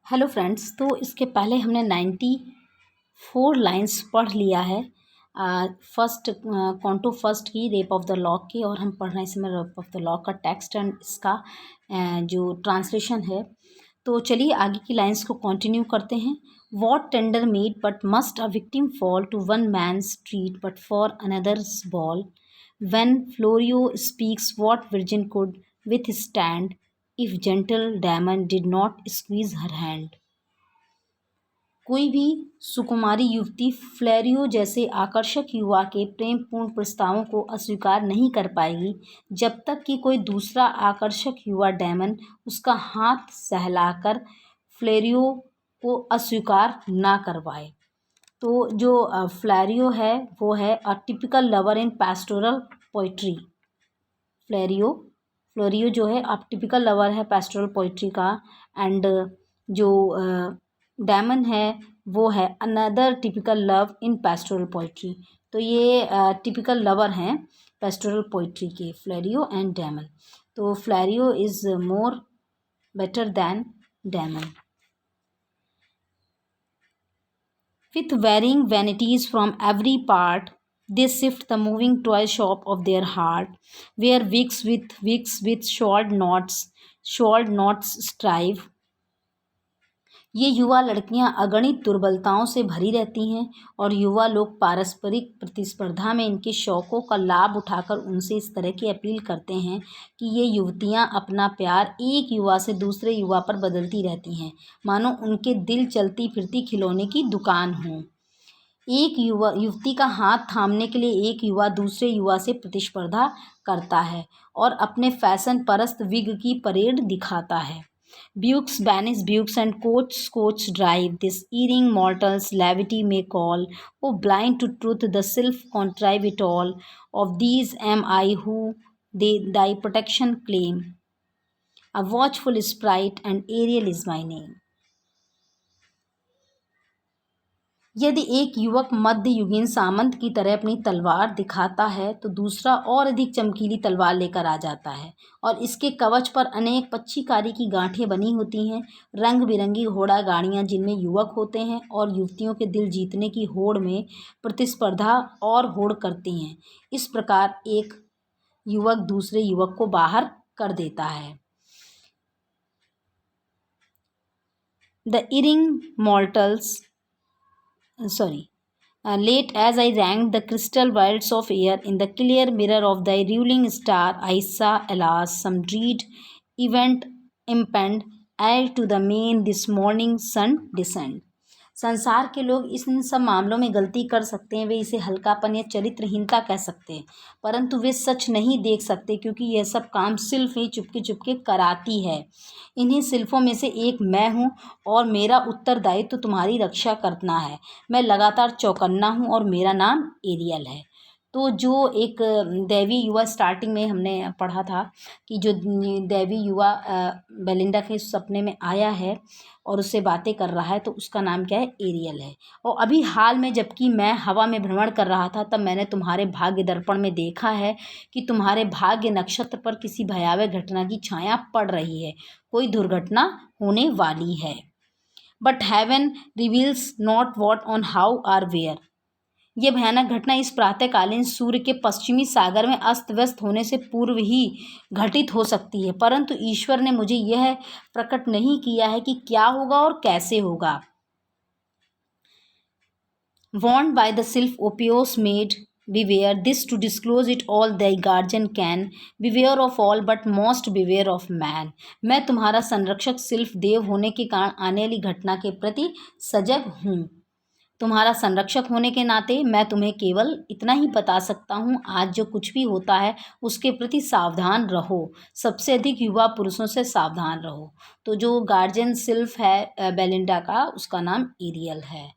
Hello friends. तो इसके पहले हमने 94 लाइंस पढ़ लिया है। फर्स्ट कॉन्टो फर्स्ट की रेप ऑफ द लॉक की, और हम पढ़ रहे हैं इसमें रेप ऑफ द लॉक का टेक्स्ट एंड इसका जो ट्रांसलेशन है। तो चलिए आगे की लाइंस को कंटिन्यू करते हैं। What tender maid but must a victim fall to one man's treat but for another's ball, when Florio speaks, what virgin could withstand if gentle Damon did not squeeze her hand? कोई भी सुकुमारी युवती फ्लेरियो जैसे आकर्षक युवा के प्रेमपूर्ण प्रस्तावों को अस्वीकार नहीं कर पाएगी जब तक कि कोई दूसरा आकर्षक युवा डैमन उसका हाथ सहलाकर फ्लेरियो को अस्वीकार ना करवाए। तो जो फ्लेरियो है वो है a typical lover in pastoral poetry. Florio Florio जो है आप टिपिकल लवर है पैस्टोरल पोइट्री का, एंड जो डैमन है वो है another typical love in pastoral poetry. तो ये टिपिकल लवर हैं पैस्टोरल पोइट्री के, फ्लेरियो एंड डैमन। तो Florio is more better than Damon. With varying vanities from every part, they sift the moving toy shop of their heart, where wigs with shawled knots strive. ये युवा लड़कियां अगणित दुर्बलताओं से भरी रहती हैं, और युवा लोग पारस्परिक प्रतिस्पर्धा में इनके शौकों का लाभ उठाकर उनसे इस तरह की अपील करते हैं कि ये युवतियां अपना प्यार एक युवा से दूसरे युवा पर बदलती रहती हैं, मानो उनके दिल चलती फिरती खिलौने की दुकान हो। एक युवती का हाथ थामने के लिए एक युवा दूसरे युवा से प्रतिस्पर्धा करता है और अपने फैशन परस्त विग की परेड दिखाता है। Bukes banish Bukes and coach drive. This erring mortals levity may call. Oh, blind to truth, the self contrive it all. Of these am I who thy protection claim. A watchful sprite and Ariel is my name. यदि एक युवक मध्ययुगीन सामंत की तरह अपनी तलवार दिखाता है तो दूसरा और अधिक चमकीली तलवार लेकर आ जाता है, और इसके कवच पर अनेक पच्छीकारी की गांठें बनी होती हैं। रंग बिरंगी घोड़ा गाड़ियाँ जिनमें युवक होते हैं और युवतियों के दिल जीतने की होड़ में प्रतिस्पर्धा और होड़ करती हैं। इस प्रकार एक युवक दूसरे युवक को बाहर कर देता है। The Ering mortals late as I ranked the crystal wilds of air in the clear mirror of thy ruling star, I saw, alas, some dread event impend, ere to the main this morning sun descend. संसार के लोग इन सब मामलों में गलती कर सकते हैं, वे इसे हल्कापन या चरित्रहीनता कह सकते हैं, परंतु वे सच नहीं देख सकते, क्योंकि यह सब काम सिल्फ ही चुपके चुपके कराती है। इन्हीं सिल्फों में से एक मैं हूँ, और मेरा उत्तरदायित्व तो तुम्हारी रक्षा करना है। मैं लगातार चौकन्ना हूँ, और मेरा नाम एरियल है। तो जो एक दैवी युवा, स्टार्टिंग में हमने पढ़ा था कि जो दैवी युवा बेलिंडा के सपने में आया है और उससे बातें कर रहा है, तो उसका नाम क्या है? एरियल है। और अभी हाल में जबकि मैं हवा में भ्रमण कर रहा था, तब मैंने तुम्हारे भाग्य दर्पण में देखा है कि तुम्हारे भाग्य नक्षत्र पर किसी भयावह घटना की छाया पड़ रही है, कोई दुर्घटना होने वाली है। But heaven reveals not what or how or where. यह भयानक घटना इस प्रातःकालीन सूर्य के पश्चिमी सागर में अस्त व्यस्त होने से पूर्व ही घटित हो सकती है, परंतु ईश्वर ने मुझे यह प्रकट नहीं किया है कि क्या होगा और कैसे होगा। Warned by the self opios made, beware this to disclose it all thy guardian can, beware of all but most beware of man. मैं तुम्हारा संरक्षक सिल्फ देव होने के कारण आने वाली घटना के प्रति सजग हूँ। तुम्हारा संरक्षक होने के नाते मैं तुम्हें केवल इतना ही बता सकता हूँ, आज जो कुछ भी होता है उसके प्रति सावधान रहो, सबसे अधिक युवा पुरुषों से सावधान रहो। तो जो गार्जियन सिल्फ है बेलिंडा का, उसका नाम एरियल है।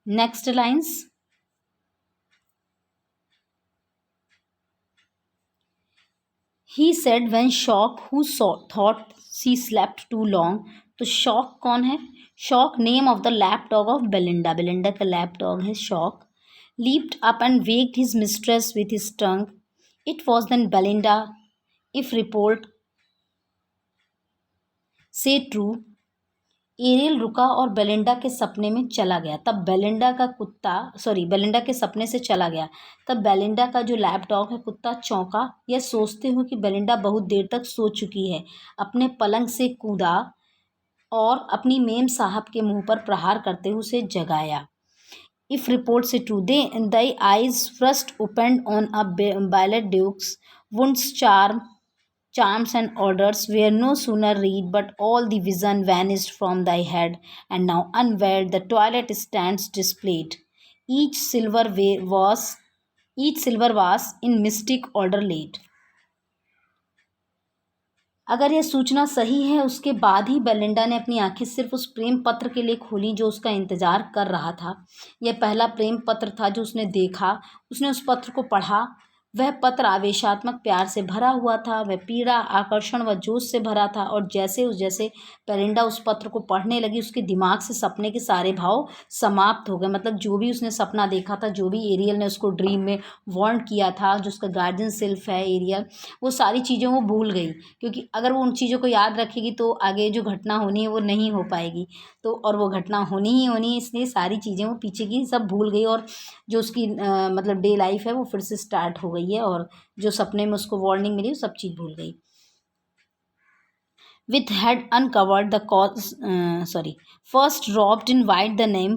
Next lines. He said when Shock who thought she slept too long. तो शॉक कौन है? Shock name of the lap dog of Belinda. Belinda का लैप डॉग है Shock. Leaped up and waked his mistress with his tongue. It was then Belinda, if report say true, Ariel रुका और Belinda के सपने में चला गया। तब बेलिंडा के सपने से चला गया। तब बेलिंडा का जो लैपडॉग है कुत्ता चौंका, यह सोचते हुए कि बेलिंडा बहुत देर तक सो चुकी है। अपने पलंग से कूदा और अपनी मेम साहब के मुंह पर प्रहार करते हुए उसे जगाया। If reports are true, the eyes first opened on a Ballet Duke's wounds, charms and orders were no sooner read, but all the vision vanished from thy head, and now unveiled the toilet stands displayed. Each each silver was in mystic order laid. अगर यह सूचना सही है, उसके बाद ही Belinda ने अपनी आंखें सिर्फ उस प्रेम पत्र के लिए खोली जो उसका इंतजार कर रहा था। यह पहला प्रेम पत्र था जो उसने देखा। उसने उस पत्र को पढ़ा। वह पत्र आवेशात्मक प्यार से भरा हुआ था। वह पीड़ा, आकर्षण व जोश से भरा था। और जैसे बेलिंडा उस पत्र को पढ़ने लगी, उसके दिमाग से सपने के सारे भाव समाप्त हो गए। मतलब जो भी उसने सपना देखा था, जो भी एरियल ने उसको ड्रीम में वार्न किया था, जो उसका गार्जियन सेल्फ है एरियल, वो सारी चीज़ें वो भूल गई। क्योंकि अगर वो उन चीज़ों को याद रखेगी तो आगे जो घटना होनी है वो नहीं हो पाएगी। तो और वो घटना होनी ही होनी है, इसलिए सारी चीज़ें वो पीछे की सब भूल गई। और जो उसकी मतलब डे लाइफ है वो फिर से स्टार्ट हो गई है। और जो सपने में उसको वार्निंग मिली वो सब चीज़ भूल गई। With head uncovered, the cause, first robed in white, the name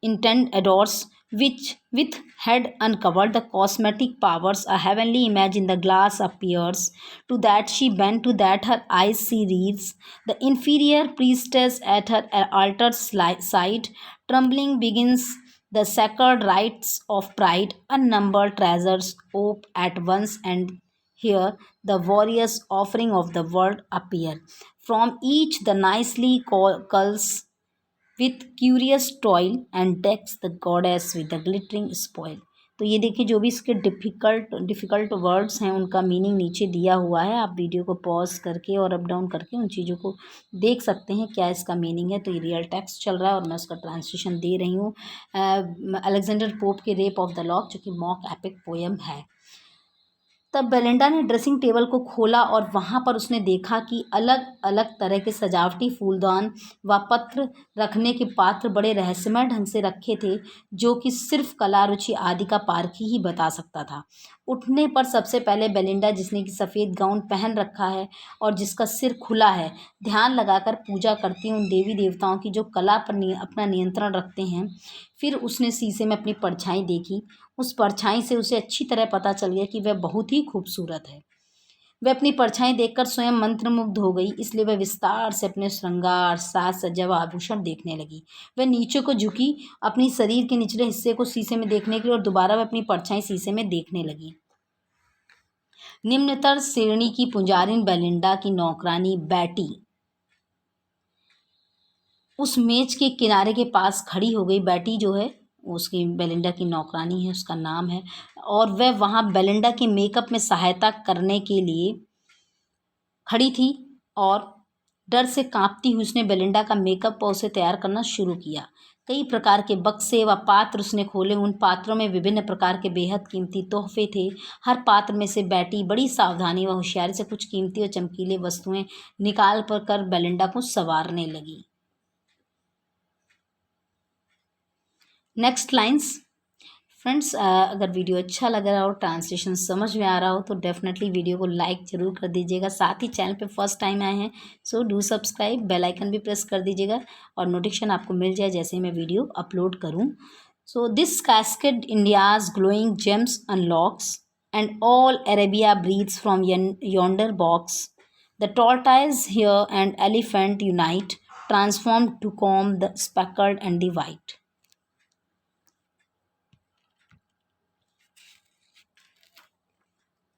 intent adores, which with head uncovered, the cosmetic powers, a heavenly image in the glass appears. To that she bent, to that her eyes she reads, the inferior priestess at her altar's side, trembling begins the sacred rites of pride, unnumbered treasures ope at once, and here the warriors offering of the world appear. From each the nicely culls with curious toil and decks the goddess with the glittering spoil. तो ये देखिए, जो भी इसके difficult words हैं उनका meaning नीचे दिया हुआ है। आप वीडियो को पॉज करके और अप डाउन करके उन चीज़ों को देख सकते हैं क्या इसका मीनिंग है। तो ये रियल टेक्स्ट चल रहा है और मैं उसका ट्रांसलेशन दे रही हूँ। अलेक्जेंडर पोप के रेप ऑफ द लॉक, जो कि मॉक एपिक पोएम है। तब बेलिंडा ने ड्रेसिंग टेबल को खोला और वहाँ पर उसने देखा कि अलग अलग तरह के सजावटी फूलदान व पत्र रखने के पात्र बड़े रहस्यमय ढंग से रखे थे, जो कि सिर्फ कला रुचि आदि का पारखी ही बता सकता था। उठने पर सबसे पहले बेलिंडा, जिसने कि सफ़ेद गाउन पहन रखा है और जिसका सिर खुला है, ध्यान लगाकर पूजा करती उन देवी देवताओं की जो कला पर अपना नियंत्रण रखते हैं। फिर उसने शीशे में अपनी परछाई देखी। उस परछाई से उसे अच्छी तरह पता चल गया कि वह बहुत ही खूबसूरत है। वह अपनी परछाई देखकर स्वयं मंत्रमुग्ध हो गई, इसलिए वह विस्तार से अपने श्रृंगार, साज सज्जा व आभूषण देखने लगी। वह नीचे को झुकी अपनी शरीर के निचले हिस्से को शीशे में देखने के लिए, और दोबारा वह अपनी परछाई शीशे में देखने लगी। निम्नतर श्रेणी की पुजारिन बेलिंडा की नौकरानी बैटी उस मेज के किनारे के पास खड़ी हो गई। बैटी जो है उसकी बेलिंडा की नौकरानी है, उसका नाम है। और वह वहाँ बेलिंडा के मेकअप में सहायता करने के लिए खड़ी थी और डर से कांपती हुई उसने बेलिंडा का मेकअप और उसे तैयार करना शुरू किया। कई प्रकार के बक्से व पात्र उसने खोले। उन पात्रों में विभिन्न प्रकार के बेहद कीमती तोहफे थे। हर पात्र में से बैटी बड़ी सावधानी व होशियारी से कुछ कीमती और चमकीले वस्तुएं निकाल कर बेलिंडा को संवारने लगी। Next lines. फ्रेंड्स, अगर वीडियो अच्छा लग रहा हो, ट्रांसलेशन समझ में आ रहा हो, तो डेफिनेटली वीडियो को लाइक ज़रूर कर दीजिएगा। साथ ही चैनल पे फर्स्ट टाइम आए हैं so do subscribe, bell icon भी प्रेस कर दीजिएगा और नोटिफिकेशन आपको मिल जाए जैसे ही मैं वीडियो अपलोड करूँ। So this casket India's glowing gems unlocks and all Arabia breathes from yonder box. The tortoise here and elephant unite, transformed to comb the speckled and the white.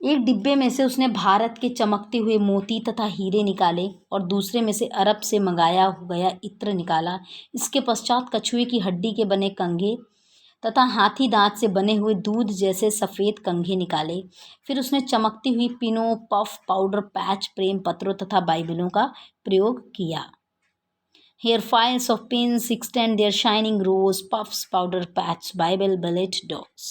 एक डिब्बे में से उसने भारत के चमकते हुए मोती तथा हीरे निकाले और दूसरे में से अरब से मंगाया गया इत्र निकाला। इसके पश्चात कछुए की हड्डी के बने कंघे तथा हाथी दांत से बने हुए दूध जैसे सफ़ेद कंघे निकाले। फिर उसने चमकती हुई पिनो, पफ, पाउडर, पैच, प्रेम पत्रों तथा बाइबलों का प्रयोग किया। Here files of pins extend their shining rows, puffs, powder, patch, Bible, bullet, dogs.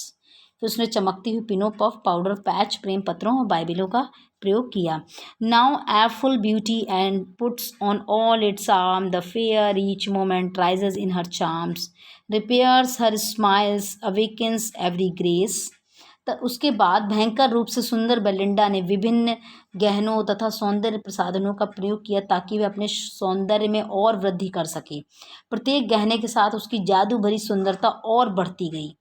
तो उसने चमकती हुई पिनो, पफ, पाउडर, पैच, प्रेम पत्रों और बाइबिलों का प्रयोग किया। Now a full beauty and puts on all it's arm the fair each moment rises in her charms repairs her smiles awakens every grace. तो उसके बाद भयंकर रूप से सुंदर बेलिंडा ने विभिन्न गहनों तथा सौंदर्य प्रसाधनों का प्रयोग किया ताकि वे अपने सौंदर्य में और वृद्धि कर सके। प्रत्येक गहने के साथ उसकी जादू भरी सुंदरता और बढ़ती गई।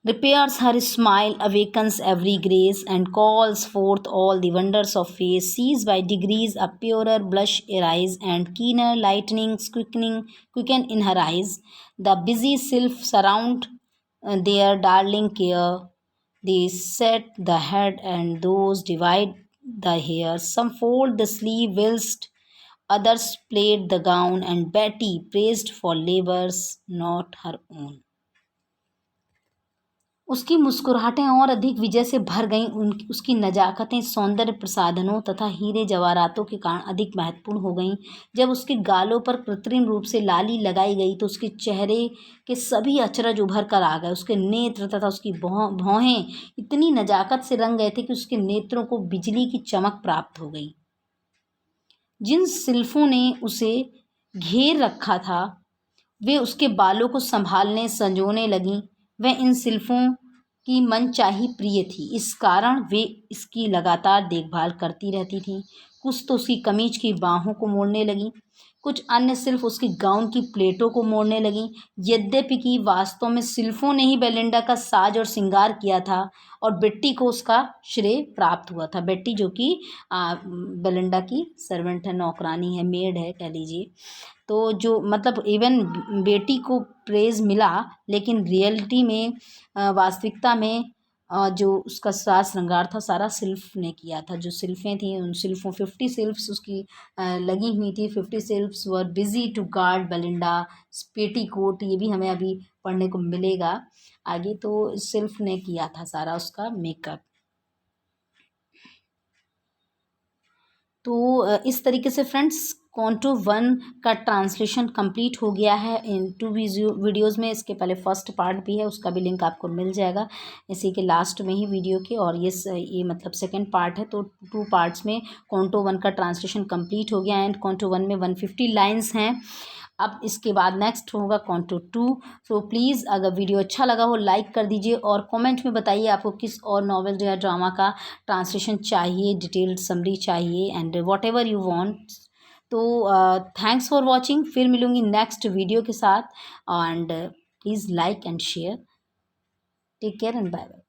Repairs her smile, awakens every grace, and calls forth all the wonders of face. Sees by degrees a purer blush arise, and keener lightnings quicken in her eyes. The busy sylph surround their darling care. They set the head, and those divide the hair. Some fold the sleeve whilst others plait the gown, and Betty praised for labors not her own. उसकी मुस्कुराहटें और अधिक विजय से भर गईं। उसकी नजाकतें सौंदर्य प्रसाधनों तथा हीरे जवाहरातों के कारण अधिक महत्वपूर्ण हो गईं। जब उसके गालों पर कृत्रिम रूप से लाली लगाई गई तो उसके चेहरे के सभी अचरज उभर कर आ गए। उसके नेत्र तथा उसकी भौहें इतनी नजाकत से रंग गए थे कि उसके नेत्रों को बिजली की चमक प्राप्त हो गई। जिन सिल्फों ने उसे घेर रखा था वे उसके बालों को संभालने संजोने लगीं। वह इन सिल्फों की मनचाही प्रिय थी, इस कारण वे इसकी लगातार देखभाल करती रहती थीं। कुछ तो उसकी कमीज की बाहों को मोड़ने लगीं, कुछ अन्य सिर्फ उसकी गाउन की प्लेटों को मोड़ने लगीं। यद्यपि कि वास्तव में सिल्फों ने ही बेलिंडा का साज और श्रृंगार किया था और बेट्टी को उसका श्रेय प्राप्त हुआ था। बेट्टी जो कि बेलिंडा की सर्वेंट है, नौकरानी है, मेड है कह लीजिए। तो जो मतलब इवन बेटी को प्रेज़ मिला, लेकिन रियलिटी में वास्तविकता में जो उसका साज श्रृंगार था सारा सिल्फ ने किया था। जो सिल्फ़ें थीं उन सिल्फ़ों 50 सिल्फ्स उसकी लगी हुई थी। 50 sylphs were busy to guard Belinda petticoat. ये भी हमें अभी पढ़ने को मिलेगा आगे। तो सिल्फ ने किया था सारा उसका मेकअप। तो इस तरीके से फ्रेंड्स कॉन्टो 1 का ट्रांसलेशन कंप्लीट हो गया है इन 2 वीडियोज़ में। इसके पहले फर्स्ट पार्ट भी है, उसका भी लिंक आपको मिल जाएगा इसी के लास्ट में ही वीडियो के। और ये मतलब सेकंड पार्ट है, तो 2 पार्ट्स में कॉन्टो 1 का ट्रांसलेशन कंप्लीट हो गया। एंड कॉन्टो 1 में 150 लाइन्स हैं। अब इसके बाद नेक्स्ट होगा कॉन्टो 2। तो प्लीज़ अगर वीडियो अच्छा लगा हो लाइक कर दीजिए और कमेंट में बताइए आपको किस और नॉवेल या ड्रामा का ट्रांसलेशन चाहिए, डिटेल्ड समरी चाहिए and whatever you want. तो थैंक्स फॉर वॉचिंग। फिर मिलूँगी नेक्स्ट वीडियो के साथ and please like and share. Take care and bye bye.